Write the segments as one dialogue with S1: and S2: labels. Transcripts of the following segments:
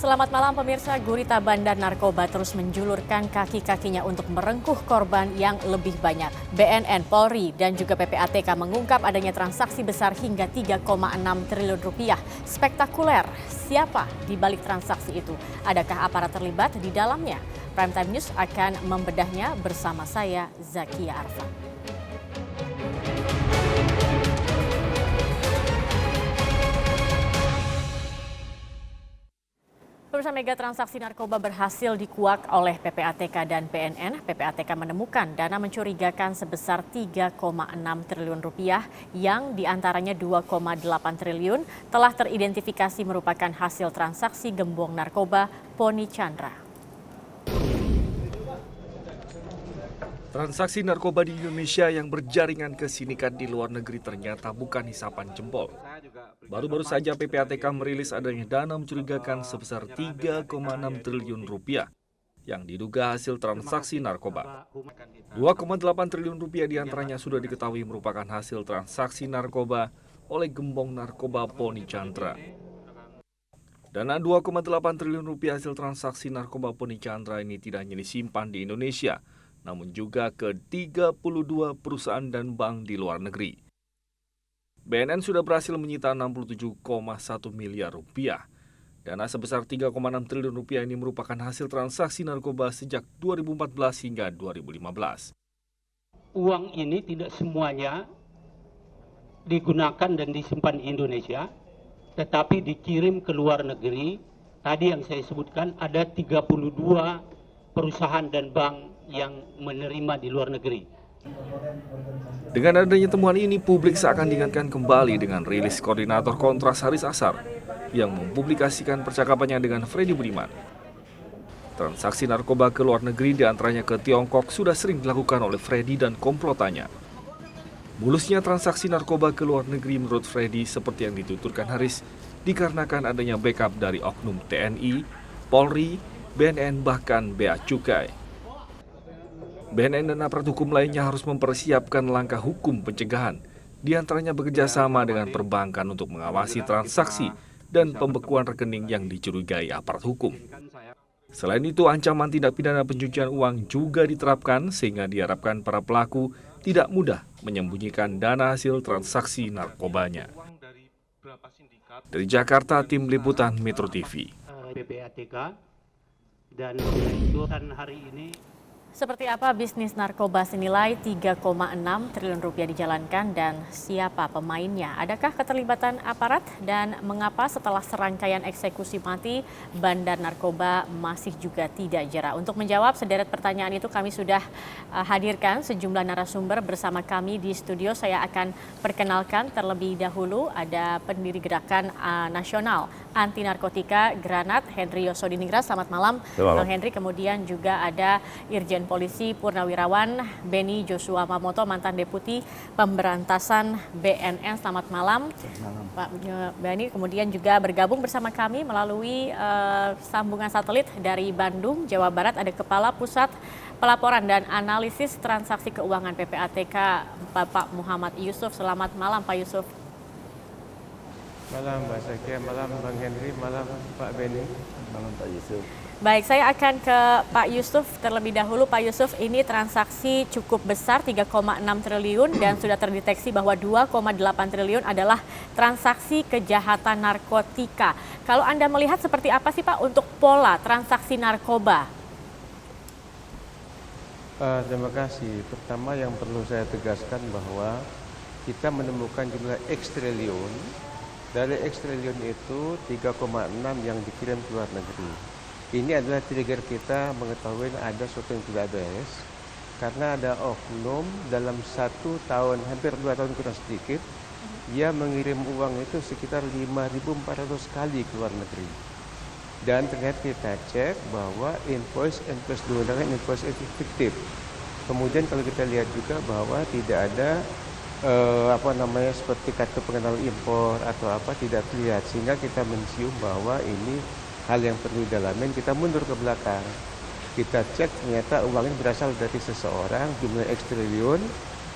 S1: Selamat malam pemirsa, gurita bandar narkoba terus menjulurkan kaki-kakinya untuk merengkuh korban yang lebih banyak. BNN, Polri, dan juga PPATK mengungkap adanya transaksi besar hingga 3,6 triliun rupiah. Spektakuler, siapa di balik transaksi itu? Adakah aparat terlibat di dalamnya? Primetime News akan membedahnya bersama saya, Zakia Arfan. Pemirsa, mega transaksi narkoba berhasil dikuak oleh PPATK dan BNN. PPATK menemukan dana mencurigakan sebesar 3,6 triliun rupiah yang diantaranya 2,8 triliun telah teridentifikasi merupakan hasil transaksi gembong narkoba Poni Chandra.
S2: Transaksi narkoba di Indonesia yang berjaringan ke sindikat di luar negeri ternyata bukan hisapan jempol. Baru-baru saja PPATK merilis adanya dana mencurigakan sebesar 3,6 triliun rupiah yang diduga hasil transaksi narkoba. 2,8 triliun rupiah diantaranya sudah diketahui merupakan hasil transaksi narkoba oleh gembong narkoba Poni Chandra. Dana 2,8 triliun rupiah hasil transaksi narkoba Poni Chandra ini tidak hanya disimpan di Indonesia, namun juga ke 32 perusahaan dan bank di luar negeri. BNN sudah berhasil menyita 67,1 miliar rupiah. Dana sebesar 3,6 triliun rupiah ini merupakan hasil transaksi narkoba sejak 2014 hingga 2015.
S3: Uang ini tidak semuanya digunakan dan disimpan di Indonesia, tetapi dikirim ke luar negeri. Tadi yang saya sebutkan ada 32 perusahaan dan bank yang menerima di luar negeri.
S2: Dengan adanya temuan ini, publik seakan diingatkan kembali dengan rilis koordinator Kontras Haris Ashar yang mempublikasikan percakapannya dengan Freddy Budiman. Transaksi narkoba ke luar negeri diantaranya ke Tiongkok sudah sering dilakukan oleh Freddy dan komplotannya. Mulusnya transaksi narkoba ke luar negeri menurut Freddy seperti yang dituturkan Haris dikarenakan adanya backup dari oknum TNI, Polri, BNN bahkan Bea Cukai. BNN dan aparat hukum lainnya harus mempersiapkan langkah hukum pencegahan, diantaranya bekerjasama dengan perbankan untuk mengawasi transaksi dan pembekuan rekening yang dicurigai aparat hukum. Selain itu, ancaman tindak pidana pencucian uang juga diterapkan sehingga diharapkan para pelaku tidak mudah menyembunyikan dana hasil transaksi narkobanya. Dari Jakarta, Tim Liputan Metro TV.
S3: PPATK dan itu kan hari ini.
S1: Seperti apa bisnis narkoba senilai 3,6 triliun rupiah dijalankan dan siapa pemainnya? Adakah keterlibatan aparat dan mengapa setelah serangkaian eksekusi mati bandar narkoba masih juga tidak jera? Untuk menjawab sederet pertanyaan itu kami sudah hadirkan sejumlah narasumber bersama kami di studio. Saya akan perkenalkan terlebih dahulu ada pendiri Gerakan Nasional Anti Narkotika Granat, Henry Yosodiningrat. Selamat malam, Bang Henry. Kemudian juga ada Irjen Polisi Purnawirawan Beni Joshua Mamoto, mantan Deputi Pemberantasan BNN. Selamat malam, Pak Beni. Kemudian juga bergabung bersama kami melalui sambungan satelit dari Bandung, Jawa Barat, ada Kepala Pusat Pelaporan dan Analisis Transaksi Keuangan PPATK, Bapak Muhammad Yusuf. Selamat malam, Pak Yusuf.
S4: Malam Mbak Zakia, malam Bang Henry, malam Pak Beni.
S5: Malam Pak Yusuf.
S1: Baik, saya akan ke Pak Yusuf terlebih dahulu. Pak Yusuf, ini transaksi cukup besar 3,6 triliun dan sudah terdeteksi bahwa 2,8 triliun adalah transaksi kejahatan narkotika. Kalau Anda melihat seperti apa sih Pak untuk pola transaksi narkoba?
S4: Terima kasih. Pertama yang perlu saya tegaskan bahwa kita menemukan jumlah X triliun. Dari X triliun itu 3,6 yang dikirim ke luar negeri. Ini adalah trigger kita mengetahui ada sesuatu yang tidak beres karena ada oknum dalam 1 tahun, hampir 2 tahun kurang sedikit, dia mengirim uang itu sekitar 5.400 kali ke luar negeri. Dan ternyata kita cek bahwa invoice digunakan invoice fiktif. Kemudian kalau kita lihat juga bahwa tidak ada seperti kartu pengenal impor atau apa tidak terlihat, sehingga kita mensium bahwa ini hal yang perlu didalamin. Kita mundur ke belakang, kita cek ternyata uang ini berasal dari seseorang, jumlah X triliun,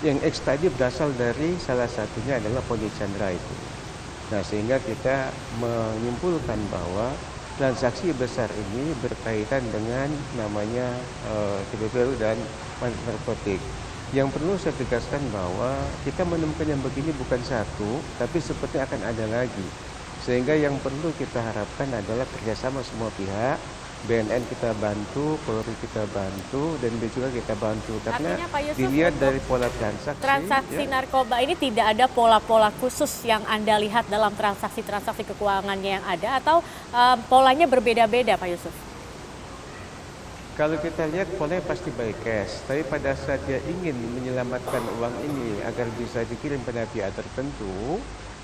S4: yang X tadi berasal dari salah satunya adalah Poni Chandra itu. Nah, sehingga kita menyimpulkan bahwa transaksi besar ini berkaitan dengan namanya TPPU dan narkotik. Yang perlu saya tegaskan bahwa kita menemukan yang begini bukan satu, tapi seperti akan ada lagi. Sehingga yang perlu kita harapkan adalah kerjasama semua pihak. BNN kita bantu, Polri kita bantu, dan juga kita bantu. Karena
S1: Artinya, Pak Yusuf,
S4: dilihat
S1: untuk
S4: dari pola transaksi
S1: narkoba ini tidak ada pola-pola khusus yang Anda lihat dalam transaksi-transaksi keuangannya yang ada, atau polanya berbeda-beda, Pak Yusuf?
S4: Kalau kita lihat polanya pasti by cash, tapi pada saat dia ingin menyelamatkan uang ini agar bisa dikirim pada pihak tertentu,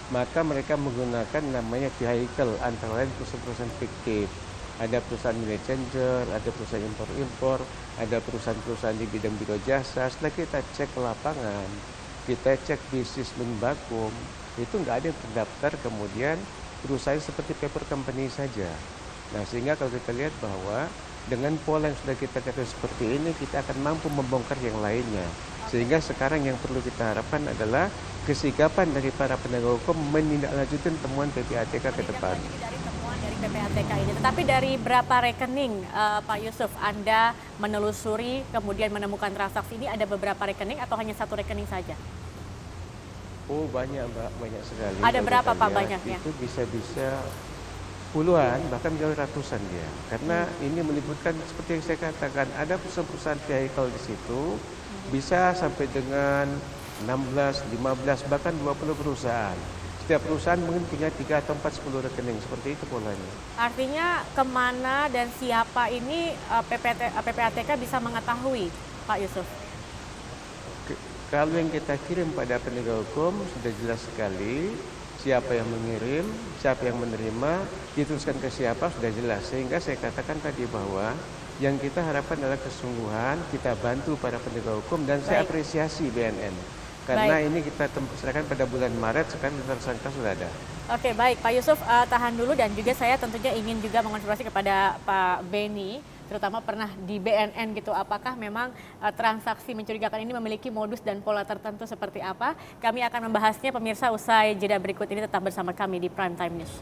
S4: maka mereka menggunakan namanya vehicle, antara lain perusahaan-perusahaan fiktif. Ada perusahaan messenger, ada perusahaan impor-impor, ada perusahaan-perusahaan di bidang biro jasa. Setelah kita cek ke lapangan, kita cek bisnis menbakum, itu nggak ada yang terdaftar kemudian perusahaan seperti paper company saja. Nah, sehingga kalau kita lihat bahwa dengan pola yang sudah kita katakan seperti ini, kita akan mampu membongkar yang lainnya. Sehingga sekarang yang perlu kita harapkan adalah kesigapan dari para penegak hukum menindaklanjuti temuan PPATK ke depan.
S1: Dari PPATK ini, tetapi dari berapa rekening, Pak Yusuf, Anda menelusuri kemudian menemukan transaksi ini, ada beberapa rekening atau hanya satu rekening saja?
S4: Oh, banyak Mbak, banyak sekali.
S1: Ada
S4: Kalau
S1: berapa
S4: kita
S1: Pak
S4: lihat,
S1: banyaknya?
S4: Itu bisa puluhan, bahkan mencapai ratusan dia. Karena ini melibatkan seperti yang saya katakan, ada perusahaan-perusahaan vehicle di situ, bisa sampai dengan 16, 15, bahkan 20 perusahaan. Setiap perusahaan mungkin punya 3 atau 4, 10 rekening, seperti itu polanya.
S1: Artinya kemana dan siapa ini PPATK bisa mengetahui, Pak Yusuf?
S4: Kalau yang kita kirim pada penegak hukum sudah jelas sekali, siapa yang mengirim, siapa yang menerima, dituliskan ke siapa sudah jelas. Sehingga saya katakan tadi bahwa yang kita harapkan adalah kesungguhan, kita bantu para penegak hukum, dan saya apresiasi BNN. Karena ini kita serahkan pada bulan Maret, sekarang tersangka sudah ada.
S1: Oke, baik Pak Yusuf, tahan dulu, dan juga saya tentunya ingin juga mengonfirmasi kepada Pak Beni, terutama pernah di BNN gitu, apakah memang transaksi mencurigakan ini memiliki modus dan pola tertentu seperti apa? Kami akan membahasnya pemirsa usai jeda berikut ini, tetap bersama kami di Prime Time News.